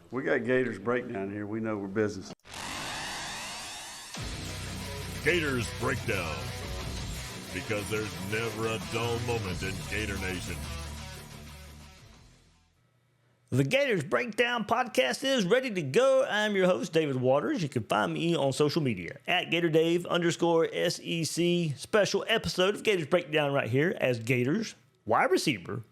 We got Gators Breakdown here. We know we're business. Gators Breakdown. Because there's never a dull moment in Gator Nation. The Gators Breakdown podcast is ready to go. I'm your host, David Waters. You can find me on social media at GatorDave_SEC. Special episode of Gators Breakdown right here as Gators wide receiver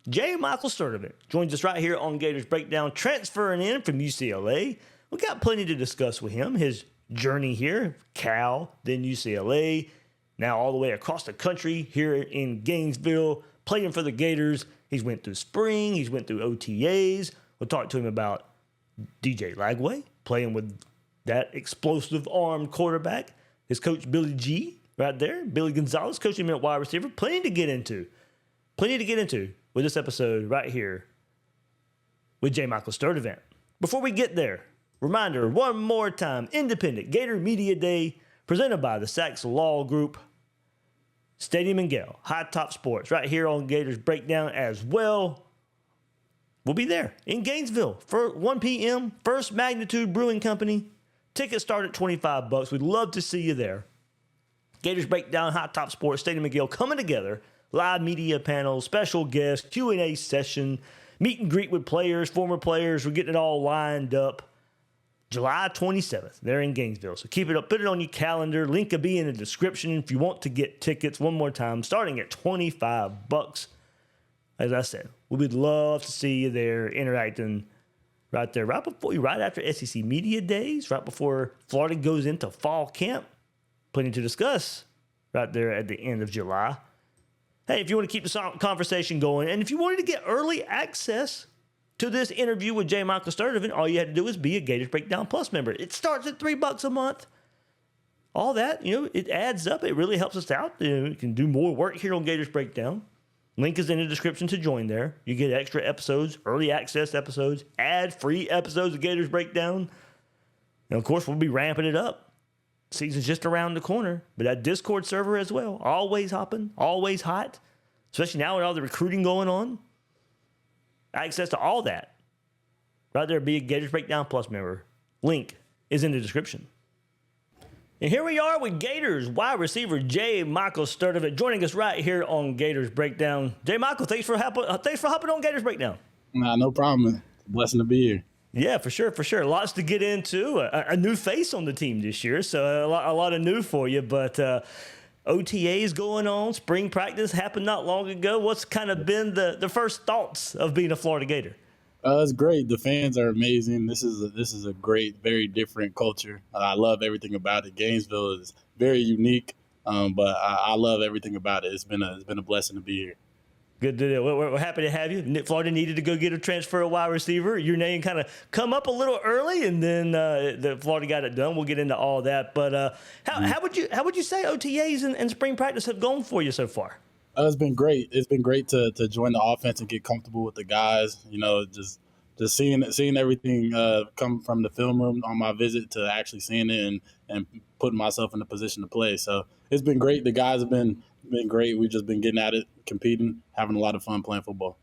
J. Michael Sturdivant joins us right here on Gators Breakdown, transferring in from UCLA. We got plenty to discuss with him. His journey here, Cal, then UCLA, now all the way across the country here in Gainesville, playing for the Gators. He's went through spring. He's went through OTAs. We'll talk to him about DJ Lagway, playing with that explosive armed quarterback. His coach, Billy G, right there. Billy Gonzalez, coaching him at wide receiver. Plenty to get into. With this episode right here with J. Michael Sturdivant. Before we get there, reminder one more time, Independent Gator Media Day presented by the Sachs Law Group, Stadium and Gale, High Top Sports, right here on Gators Breakdown as well. We'll be there in Gainesville for 1 p.m. First Magnitude Brewing Company. Tickets start at $25. We'd love to see you there. Gators Breakdown, High Top Sports, Stadium and Gale coming together. Live media panel, special guests, Q&A session, meet and greet with players, former players. We're getting it all lined up. July 27th, they're in Gainesville. So keep it up. Put it on your calendar. Link will be in the description if you want to get tickets one more time, starting at $25. As I said, we would love to see you there interacting right there, right after SEC Media Days, right before Florida goes into fall camp. Plenty to discuss right there at the end of July. Hey, if you want to keep the conversation going, and if you wanted to get early access to this interview with J. Michael Sturdivant, all you had to do is be a Gators Breakdown Plus member. It starts at $3 a month. All that, it adds up. It really helps us out. You can do more work here on Gators Breakdown. Link is in the description to join there. You get extra episodes, early access episodes, ad-free episodes of Gators Breakdown. And, of course, we'll be ramping it up. Season's just around the corner, but that Discord server as well. Always hopping, always hot, especially now with all the recruiting going on. Access to all that. Right there, be a Gators Breakdown Plus member. Link is in the description. And here we are with Gators wide receiver J. Michael Sturdivant joining us right here on Gators Breakdown. J. Michael, thanks for hopping on Gators Breakdown. Nah, no problem. It's a blessing to be here. Yeah, for sure. Lots to get into. A new face on the team this year, so a lot of new for you. But OTAs going on, spring practice happened not long ago. What's kind of been the first thoughts of being a Florida Gator? It's great. The fans are amazing. This is a great, very different culture. I love everything about it. Gainesville is very unique, but I love everything about it. It's been a blessing to be here. Good deal. We're happy to have you. Florida needed to go get a transfer wide receiver. Your name kind of come up a little early, and then the Florida got it done. We'll get into all that. But how would you say OTAs and spring practice have gone for you so far? It's been great. It's been great to join the offense and get comfortable with the guys. Just seeing everything come from the film room on my visit to actually seeing it and putting myself in a position to play. So it's been great. The guys have been great. We've just been getting at it, competing, having a lot of fun playing football.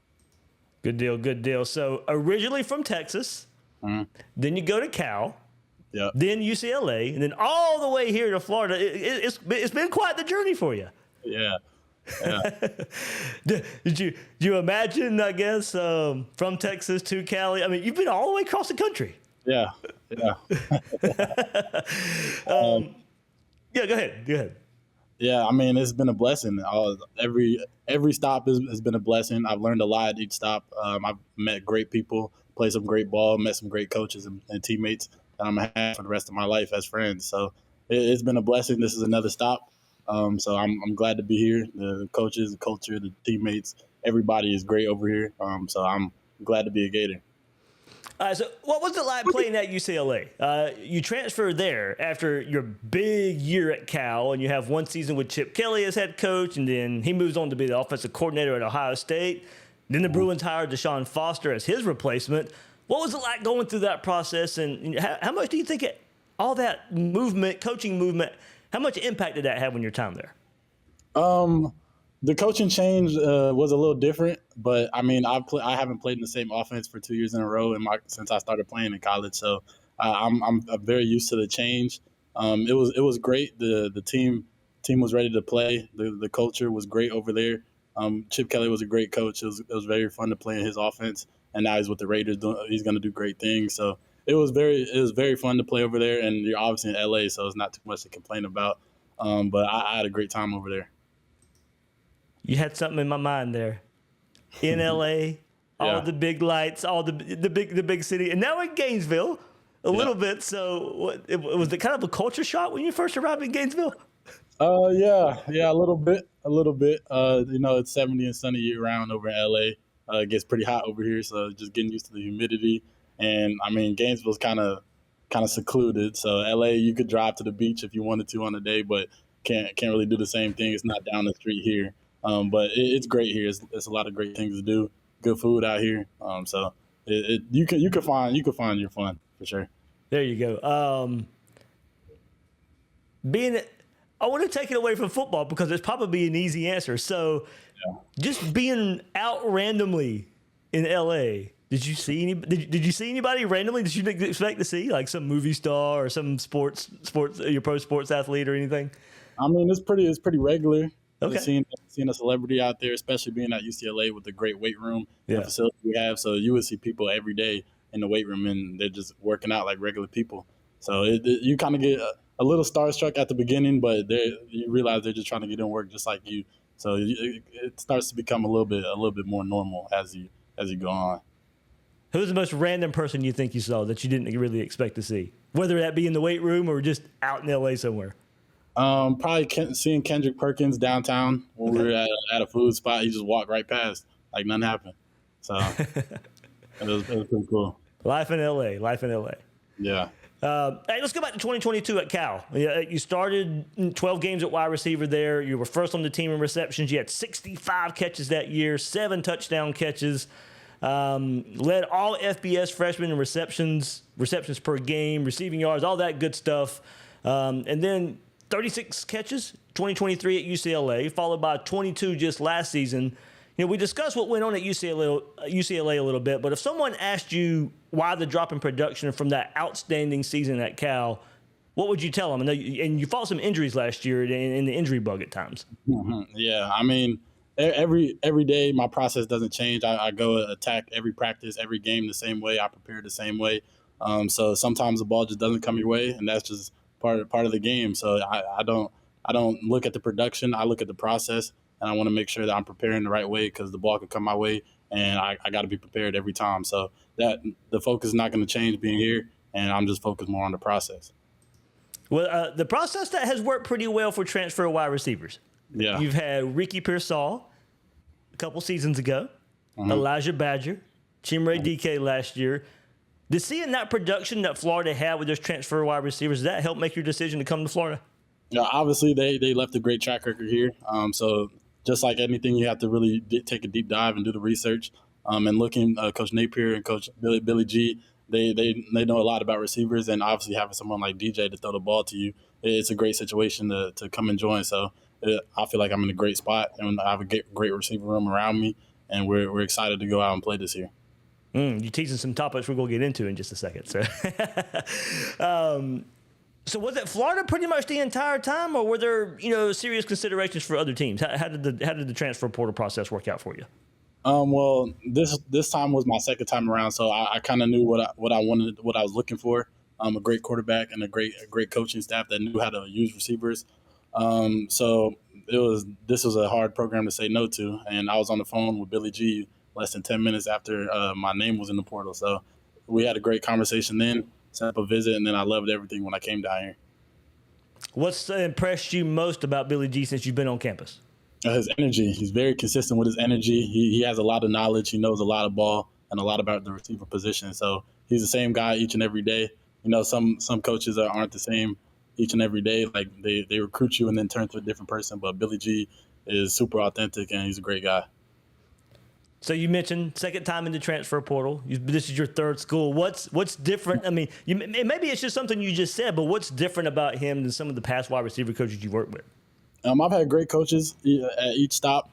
Good deal. So originally from Texas, then you go to Cal, then UCLA, and then all the way here to Florida. It's been quite the journey for you. Yeah. Did you imagine, I guess, from Texas to Cali? I mean, you've been all the way across the country. Yeah. Go ahead. Yeah, I mean, it's been a blessing. Every stop has been a blessing. I've learned a lot at each stop. I've met great people, played some great ball, met some great coaches and teammates that I'm going to have for the rest of my life as friends. So it's been a blessing. This is another stop. So I'm glad to be here. The coaches, the culture, the teammates, everybody is great over here. So I'm glad to be a Gator. So what was it like playing at UCLA? You transferred there after your big year at Cal, and you have one season with Chip Kelly as head coach, and then he moves on to be the offensive coordinator at Ohio State. Then the Bruins hired Deshaun Foster as his replacement. What was it like going through that process, and how much do you think all that movement, coaching movement, how much impact did that have on your time there? The coaching change was a little different, but I mean, I haven't played in the same offense for 2 years in a row since I started playing in college. So I'm very used to the change. It was great. The team was ready to play. The culture was great over there. Chip Kelly was a great coach. It was very fun to play in his offense, and now he's with the Raiders. He's going to do great things. So it was very fun to play over there. And you're obviously in LA, so it's not too much to complain about. But I had a great time over there. You had something in my mind there. In LA, all the big lights, all the big city, and now in Gainesville, a little bit. So, was it kind of a culture shock when you first arrived in Gainesville? Yeah, a little bit. It's 70 and sunny year round over in LA. It gets pretty hot over here, so just getting used to the humidity. And I mean, Gainesville's kind of secluded. So LA, you could drive to the beach if you wanted to on a day, but can't really do the same thing. It's not down the street here. But it's great here. It's a lot of great things to do. Good food out here. So you can find your fun for sure. There you go. I want to take it away from football because it's probably an easy answer. So, just being out randomly in LA, did you see anybody randomly that you didn't expect to see, like some movie star or some sports your pro sports athlete or anything? I mean, it's pretty regular. Okay. Seeing a celebrity out there, especially being at UCLA with the great weight room and facility we have. So you would see people every day in the weight room, and they're just working out like regular people. So you kind of get a little starstruck at the beginning, but you realize they're just trying to get in work just like you. So it starts to become a little bit more normal as you go on. Who's the most random person you think you saw that you didn't really expect to see, whether that be in the weight room or just out in LA somewhere? Probably seeing Kendrick Perkins downtown when we were at a food spot. He just walked right past like nothing happened. So it was pretty cool. Life in LA. Yeah. Hey, let's go back to 2022 at Cal. You started 12 games at wide receiver there. You were first on the team in receptions. You had 65 catches that year, 7 touchdown catches. Led all FBS freshmen in receptions per game, receiving yards, all that good stuff. And then 36 catches, 2023 at UCLA, followed by 22 just last season. We discussed what went on at UCLA a little bit, but if someone asked you why the drop in production from that outstanding season at Cal, what would you tell them? And you fought some injuries last year in the injury bug at times. Mm-hmm. Yeah, I mean, every day my process doesn't change. I go attack every practice, every game the same way. I prepare the same way. So sometimes the ball just doesn't come your way, and that's just part of the game. So I don't look at the production. I look at the process, and I want to make sure that I'm preparing the right way because the ball could come my way, and I got to be prepared every time. So that the focus is not going to change being here, and I'm just focused more on the process. Well, the process that has worked pretty well for transfer wide receivers. Yeah. You've had Ricky Pearsall a couple seasons ago, Elijah Badger, Chimere DK last year. Did seeing that production that Florida had with those transfer wide receivers, does that help make your decision to come to Florida? Yeah, obviously they left a great track record here. So just like anything, you have to really take a deep dive and do the research. And looking, Coach Napier and Coach Billy G, they know a lot about receivers, and obviously having someone like DJ to throw the ball to you, it's a great situation to come and join. So I feel like I'm in a great spot, and I have a great receiver room around me, and we're excited to go out and play this year. You're teasing some topics we're going to get into in just a second. So, so was it Florida pretty much the entire time, or were there serious considerations for other teams? How did the transfer portal process work out for you? Well, this time was my second time around, so I kind of knew what I wanted, what I was looking for. A great quarterback and a great coaching staff that knew how to use receivers. So this was a hard program to say no to, and I was on the phone with Billy G less than 10 minutes after my name was in the portal. So we had a great conversation then, set up a visit, and then I loved everything when I came down here. What's impressed you most about Billy G since you've been on campus? His energy. He's very consistent with his energy. He has a lot of knowledge. He knows a lot of ball and a lot about the receiver position. So he's the same guy each and every day. Some coaches aren't the same each and every day. Like they recruit you and then turn to a different person. But Billy G is super authentic, and he's a great guy. So you mentioned second time in the transfer portal. This is your third school. What's different? I mean, maybe it's just something you just said, but what's different about him than some of the past wide receiver coaches you've worked with? I've had great coaches at each stop.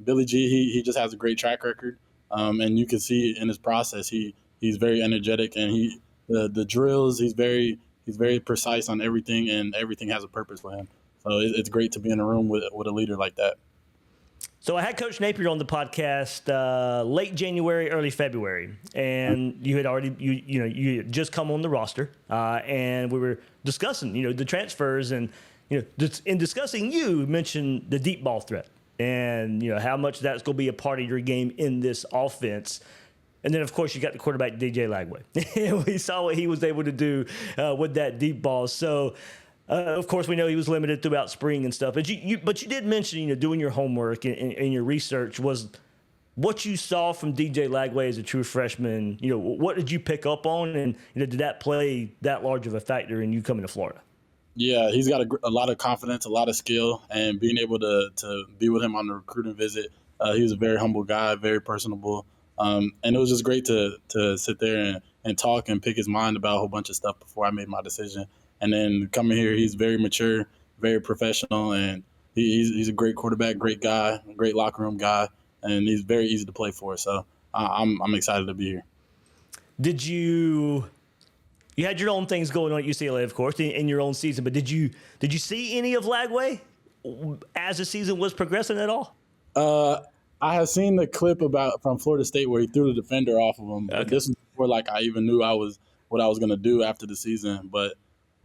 Billy G, he just has a great track record, and you can see in his process he's very energetic, and the drills he's very precise on everything, and everything has a purpose for him. So it's great to be in a room with a leader like that. So I had Coach Napier on the podcast late January, early February, and you had already you had just come on the roster, and we were discussing the transfers, and in discussing you mentioned the deep ball threat and how much that's going to be a part of your game in this offense. And then, of course, you got the quarterback, DJ Lagway. We saw what he was able to do with that deep ball. So, of course, we know he was limited throughout spring and stuff. But you did mention, doing your homework and your research was what you saw from DJ Lagway as a true freshman. What did you pick up on? And did that play that large of a factor in you coming to Florida? Yeah, he's got a lot of confidence, a lot of skill, and being able to be with him on the recruiting visit, he was a very humble guy, very personable. And it was just great to sit there and talk and pick his mind about a whole bunch of stuff before I made my decision. And then coming here, he's very mature, very professional, and he's a great quarterback, great guy, great locker room guy, and he's very easy to play for. So I'm excited to be here. Did you had your own things going on at UCLA, of course, in your own season, but did you see any of Lagway as the season was progressing at all? I have seen the clip from Florida State where he threw the defender off of him. Okay. This was before I even knew what I was going to do after the season. But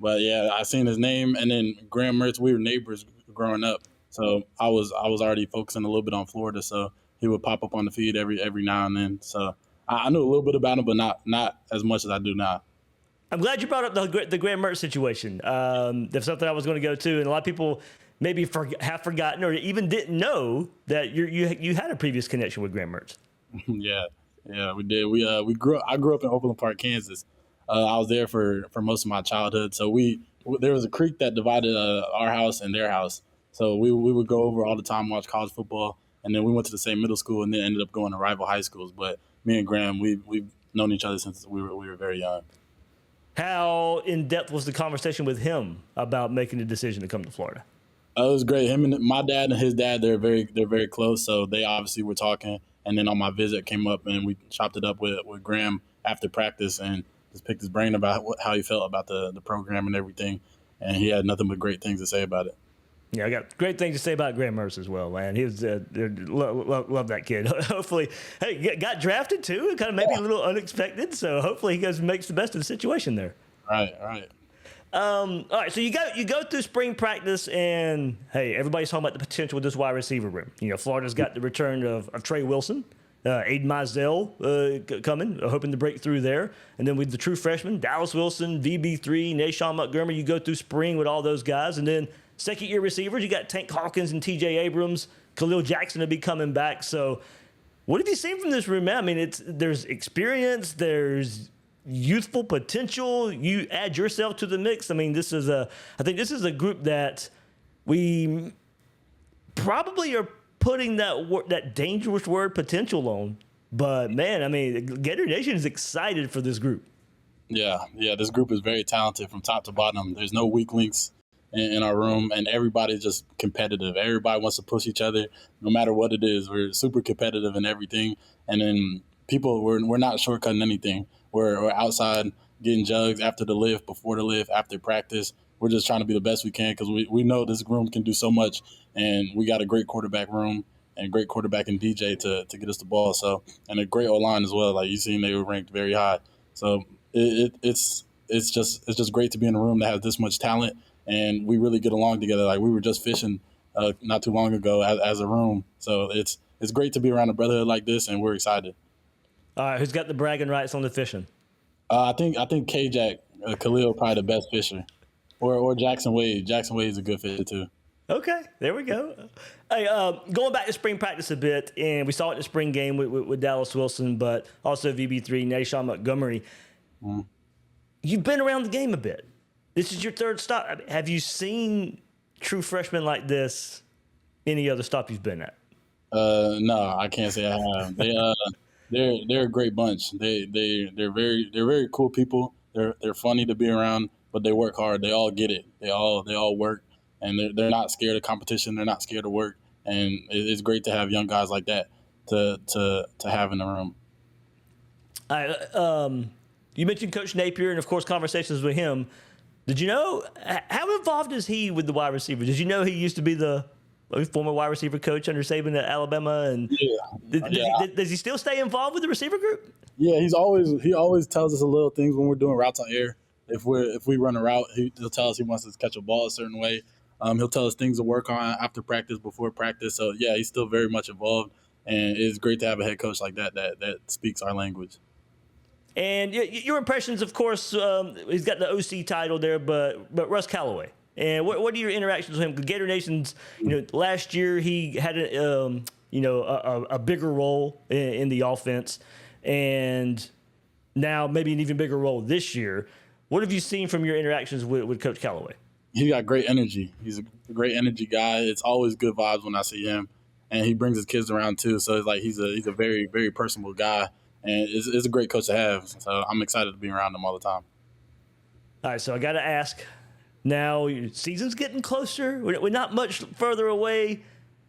yeah, I seen his name, and then Graham Mertz. We were neighbors growing up, so I was already focusing a little bit on Florida. So he would pop up on the feed every now and then. So I knew a little bit about him, but not as much as I do now. I'm glad you brought up the Graham Mertz situation. That's something I was going to go to, and a lot of people maybe have forgotten or even didn't know that you had a previous connection with Graham Mertz. Yeah, we did. I grew up in Overland Park, Kansas. I was there for most of my childhood. So there was a creek that divided our house and their house. So we would go over all the time, watch college football, and then we went to the same middle school and then ended up going to rival high schools. But me and Graham, we've known each other since we were very young. How in depth was the conversation with him about making the decision to come to Florida? It was great. Him and my dad and his dad, they're very close. So they obviously were talking. And then on my visit came up and we chopped it up with Graham after practice and just picked his brain about how he felt about the program and everything. And he had nothing but great things to say about it. Yeah, I got great things to say about Graham Mertz as well, man. He was love that kid. Hopefully, got drafted too. Kind of maybe a little unexpected. So hopefully he makes the best of the situation there. Right. All right, so you go through spring practice, and hey, everybody's talking about the potential with this wide receiver room. Florida's got the return of Trey Wilson, Aiden Mizell coming, hoping to break through there, and then with the true freshmen, Dallas Wilson, VB3, Nashawn Montgomery. You go through spring with all those guys, and then second-year receivers, you got Tank Hawkins and T.J. Abrams, Khalil Jackson will be coming back. So, what have you seen from this room, man? I mean, there's experience, there's youthful potential. You add yourself to the mix. I mean, I think this is a group that we probably are putting that dangerous word potential on. But man, I mean, Gator Nation is excited for this group. Yeah, this group is very talented from top to bottom. There's no weak links in our room, and everybody's just competitive. Everybody wants to push each other, no matter what it is. We're super competitive in everything, and then we're not shortcutting anything. We're outside getting jugs after the lift, before the lift, after practice. We're just trying to be the best we can because we know this room can do so much, and we got a great quarterback room and great quarterback in DJ to get us the ball. So, and a great O-line as well. Like you seen, they were ranked very high. So it's just great to be in a room that has this much talent. And we really get along together. Like we were just fishing not too long ago as a room. So it's great to be around a brotherhood like this, and we're excited. All right, who's got the bragging rights on the fishing? I think K-Jack, Khalil, probably the best fisher. Or Jackson Wade. Jackson Wade is a good fisher too. Okay, there we go. Hey, going back to spring practice a bit, and we saw it in the spring game with Dallas Wilson, but also VB3, Nashawn Montgomery. Mm. You've been around the game a bit. This is your third stop. Have you seen true freshmen like this any other stop you've been at? No, I can't say I have. They're a great bunch. They're very cool people. They're funny to be around, but they work hard. They all get it. They all work. and they're not scared of competition. They're not scared of work, and it's great to have young guys like that to have in the room. You mentioned Coach Napier and, of course, conversations with him. Did you know, how involved is he with the wide receiver? Did you know he used to be the former wide receiver coach under Saban at Alabama? And does he still stay involved with the receiver group? Yeah, he always tells us a little things when we're doing routes on air. If we run a route, he'll tell us he wants us to catch a ball a certain way. He'll tell us things to work on after practice, before practice. So yeah, he's still very much involved, and it's great to have a head coach like that speaks our language. And your impressions, of course, he's got the OC title there, but Russ Callaway. And what are your interactions with him? Gator Nation's, last year he had a bigger role in the offense, and now maybe an even bigger role this year. What have you seen from your interactions with Coach Callaway? He got great energy. He's a great energy guy. It's always good vibes when I see him, and he brings his kids around too. So it's like he's a very, very personable guy. And it's a great coach to have. So I'm excited to be around him all the time. All right, so I got to ask. Now, season's getting closer. We're not much further away.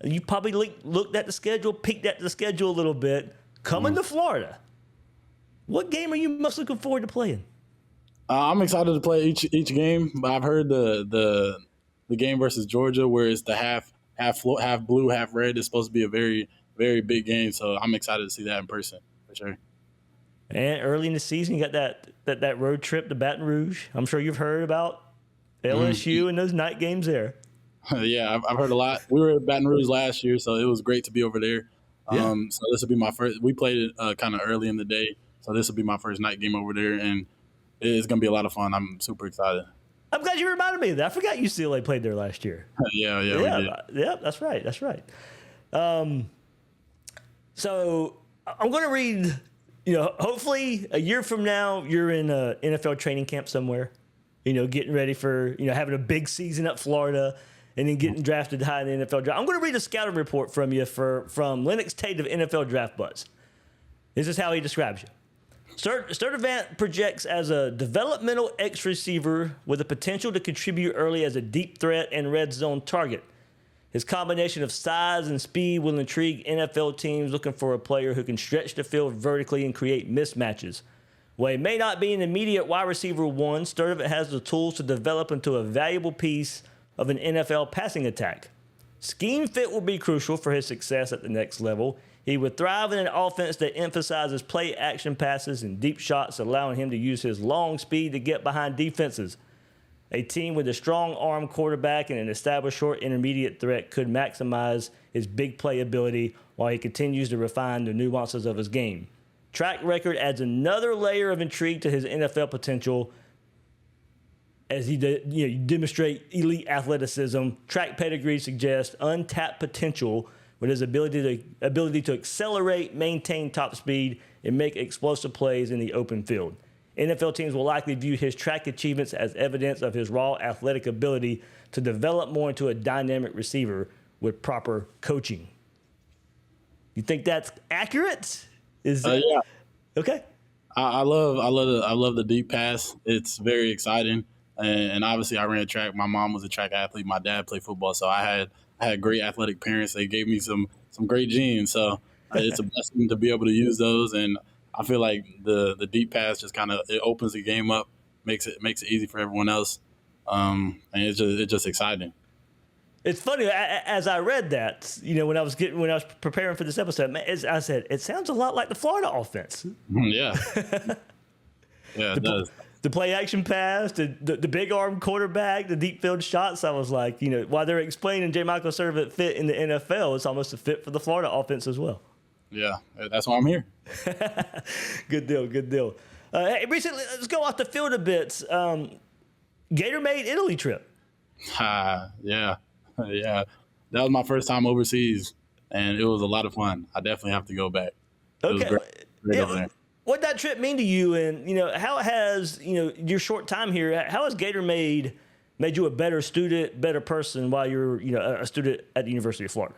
You probably looked at the schedule, peeked at the schedule a little bit. Coming to Florida, what game are you most looking forward to playing? I'm excited to play each game, but I've heard the game versus Georgia, where it's the half blue, half red, is supposed to be a very, very big game. So I'm excited to see that in person. For sure. And early in the season, you got that road trip to Baton Rouge. I'm sure you've heard about LSU and those night games there. Yeah, I've heard a lot. We were at Baton Rouge last year, so it was great to be over there. Yeah. So this will be my first. We played it kind of early in the day, so this will be my first night game over there, and it's going to be a lot of fun. I'm super excited. I'm glad you reminded me of that. I forgot UCLA played there last year. Yeah, we did. Yeah, that's right. So I'm going to read, hopefully a year from now, you're in a NFL training camp somewhere, getting ready for, having a big season at Florida and then getting drafted high in the NFL draft. I'm going to read a scouting report from you from Lennox Tate of NFL Draft Buzz. This is how he describes you. Sturdivant projects as a developmental X receiver with the potential to contribute early as a deep threat and red zone target. His combination of size and speed will intrigue NFL teams looking for a player who can stretch the field vertically and create mismatches. While he may not be an immediate wide receiver one, Sturdivant has the tools to develop into a valuable piece of an NFL passing attack. Scheme fit will be crucial for his success at the next level. He would thrive in an offense that emphasizes play action passes and deep shots, allowing him to use his long speed to get behind defenses. A team with a strong arm quarterback and an established short intermediate threat could maximize his big play ability while he continues to refine the nuances of his game. Track record adds another layer of intrigue to his NFL potential as he demonstrate elite athleticism. Track pedigree suggests untapped potential with his ability to accelerate, maintain top speed, and make explosive plays in the open field. NFL teams will likely view his track achievements as evidence of his raw athletic ability to develop more into a dynamic receiver with proper coaching. You think that's accurate? Yeah. Okay. I love the deep pass. It's very exciting, and obviously I ran track. My mom was a track athlete. My dad played football, so I had great athletic parents. They gave me some great genes. So it's a blessing to be able to use those, and I feel like the deep pass just it opens the game up, makes it easy for everyone else, and it's just exciting. It's funny, as I read that, when I was preparing for this episode, I said it sounds a lot like the Florida offense. Yeah, yeah, it does. The play action pass, the big arm quarterback, the deep field shots. I was like, while they're explaining J. Michael Sturdivant fit in the NFL, it's almost a fit for the Florida offense as well. Yeah, that's why I'm here. Good deal. Hey, recently, let's go off the field a bit. Gator made Italy trip. Yeah. That was my first time overseas, and it was a lot of fun. I definitely have to go back. It was great over there. What did that trip mean to you, and how has your short time here? How has Gator made you a better student, better person while you're a student at the University of Florida?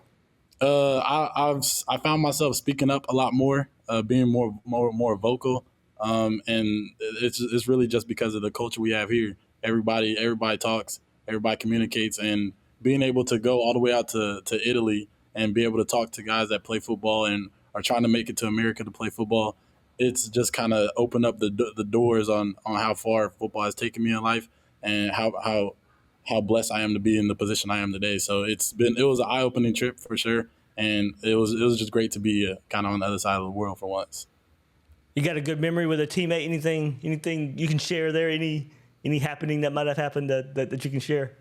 I found myself speaking up a lot more, being more vocal, and it's really just because of the culture we have here. Everybody talks, everybody communicates, and being able to go all the way out to Italy and be able to talk to guys that play football and are trying to make it to America to play football, it's just kind of opened up the doors on how far football has taken me in life and how blessed I am to be in the position I am today. So it was an eye-opening trip for sure, and it was just great to be kind of on the other side of the world for once. You got a good memory with a teammate? Anything you can share there? Any happening that might have happened that you can share?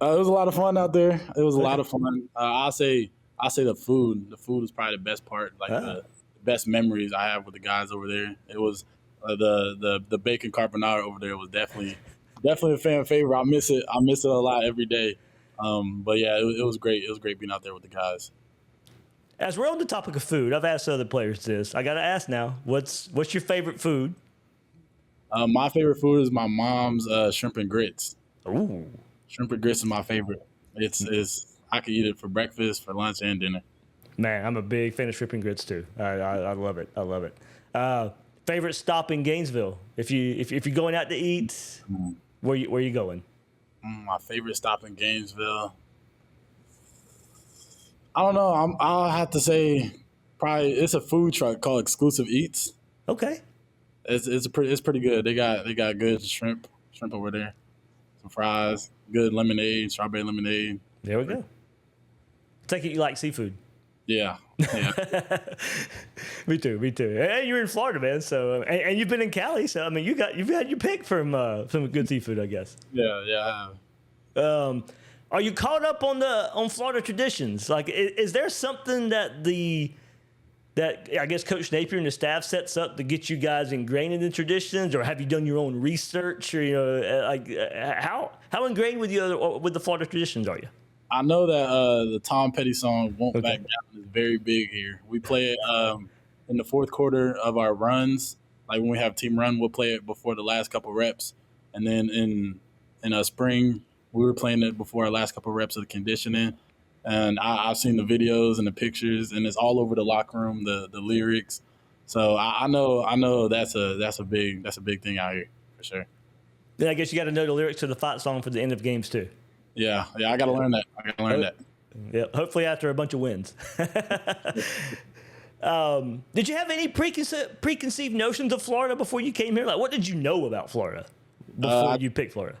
It was a lot of fun out there. It was a lot of fun. I'll say the food. The food was probably the best part. Like the best memories I have with the guys over there. It was the bacon carbonara over there was definitely a fan favorite. I miss it. I miss it a lot every day. But yeah, it was great. It was great being out there with the guys. As we're on the topic of food, I've asked other players this. I got to ask now. What's your favorite food? My favorite food is my mom's shrimp and grits. Ooh. Shrimp and grits is my favorite. It's I could eat it for breakfast, for lunch, and dinner. Man, I'm a big fan of shrimp and grits too. I love it. I love it. Favorite stop in Gainesville? If you're going out to eat, where you going? My favorite stop in Gainesville. I don't know. I'll have to say probably it's a food truck called Exclusive Eats. Okay. It's pretty good. They got good shrimp over there, some fries, good lemonade, strawberry lemonade. There we go. Take it you like seafood. Yeah. Me too. And you're in Florida, man. So and you've been in Cali, so I mean you've had your pick from some good seafood, I guess. Yeah, I have. Are you caught up on Florida traditions? Like, is there something that I guess Coach Napier and the staff sets up to get you guys ingrained in the traditions, or have you done your own research, or like how ingrained with the Florida traditions are you? I know that the Tom Petty song "Won't Back Down" is very big here. We play it in the fourth quarter of our runs. Like when we have team run, we'll play it before the last couple reps, and then in spring we were playing it before our last couple reps of the conditioning. And I've seen the videos and the pictures, and it's all over the locker room. The lyrics, so I know that's a big thing out here for sure. Then I guess you got to know the lyrics to the fight song for the end of games too. Yeah, I got to learn that. Yeah, hopefully after a bunch of wins. Did you have any preconceived notions of Florida before you came here? Like, what did you know about Florida before you picked Florida?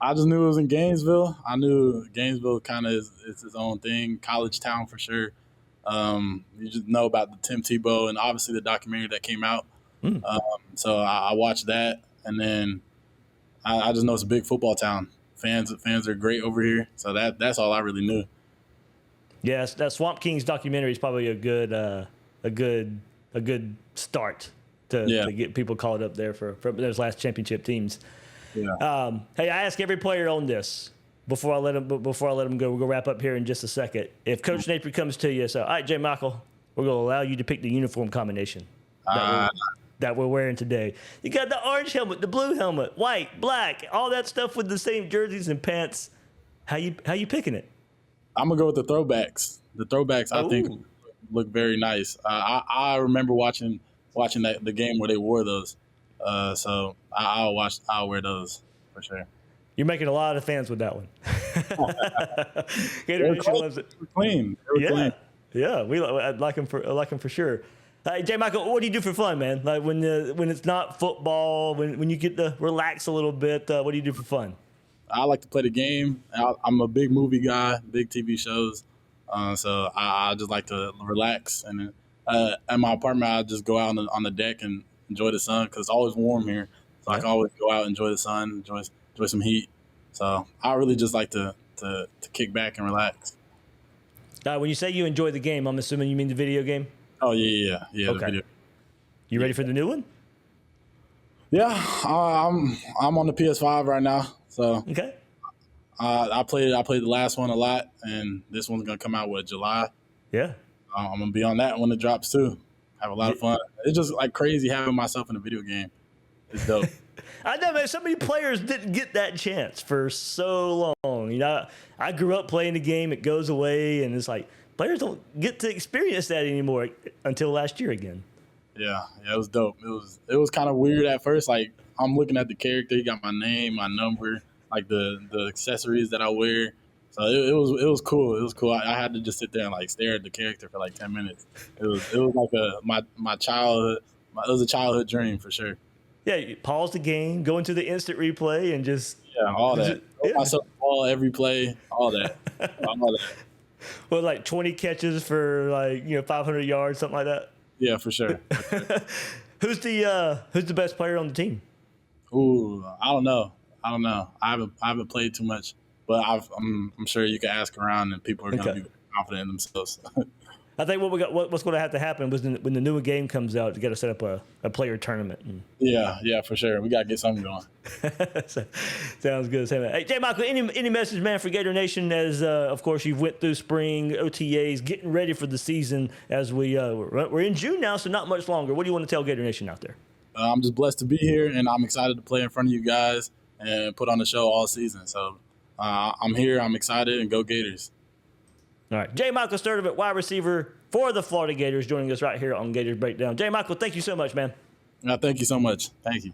I just knew it was in Gainesville. I knew Gainesville kind of is its own thing, college town for sure. You just know about the Tim Tebow and obviously the documentary that came out. So I watched that, and then I just know it's a big football town. Fans are great over here, so that's all I really knew. Yes, that Swamp Kings documentary is probably a good start to get people caught up there for those last championship teams. Yeah. Hey, I ask every player on this before I let them go. We're gonna wrap up here in just a second. If Coach Napier comes to you, so all right, J. Michael, we're gonna allow you to pick the uniform combination that we're wearing today. You got the orange helmet, the blue helmet, white, black, all that stuff with the same jerseys and pants. How you picking it? I'm gonna go with the throwbacks. The throwbacks I think look very nice. I remember watching the game where they wore those. So I'll wear those for sure. You're making a lot of fans with that one. Gator Nation loves it. They were clean. Clean. Yeah, I like them for sure. J. Michael, what do you do for fun, man? Like when it's not football, when you get to relax a little bit, what do you do for fun? I like to play the game. I'm a big movie guy, big TV shows. So I just like to relax. And at my apartment, I just go out on the deck and enjoy the sun because it's always warm here. So I can always go out, enjoy the sun, enjoy some heat. So I really just like to kick back and relax. When you say you enjoy the game, I'm assuming you mean the video game? Oh, yeah. Okay. The video. You ready for the new one? Yeah, I'm on the PS5 right now. So okay. I played the last one a lot, and this one's gonna come out July. Yeah. I'm gonna be on that when it drops too. Have a lot of fun. It's just like crazy having myself in a video game. It's dope. I know, man. So many players didn't get that chance for so long. You know, I grew up playing the game. It goes away, and it's like players don't get to experience that anymore until last year again. Yeah, it was dope. It was kind of weird at first. Like I'm looking at the character. He got my name, my number, like the accessories that I wear, So it was cool. It was cool. I had to just sit there and like stare at the character for like 10 minutes. It was like my childhood. It was a childhood dream for sure. Yeah, you pause the game, go into the instant replay, and just All that. Yeah. Myself the ball every play, all that. All that. well, like 20 catches for like 500 yards, something like that. Yeah, for sure. Who's the best player on the team? Ooh, I don't know. I haven't played too much, but I'm sure you can ask around and people are going to be confident in themselves. I think what's going to have to happen was when the new game comes out, you got to set up a player tournament. Yeah, for sure. We got to get something going. Sounds good. Hey, J. Michael, any message, man, for Gator Nation as, of course, you've went through spring, OTAs, getting ready for the season as we're in June now, so not much longer. What do you want to tell Gator Nation out there? I'm just blessed to be here, and I'm excited to play in front of you guys and put on the show all season. So I'm here. I'm excited, and go Gators. All right. J. Michael Sturdivant, wide receiver for the Florida Gators, joining us right here on Gators Breakdown. J. Michael, thank you so much, man. Thank you so much. Thank you.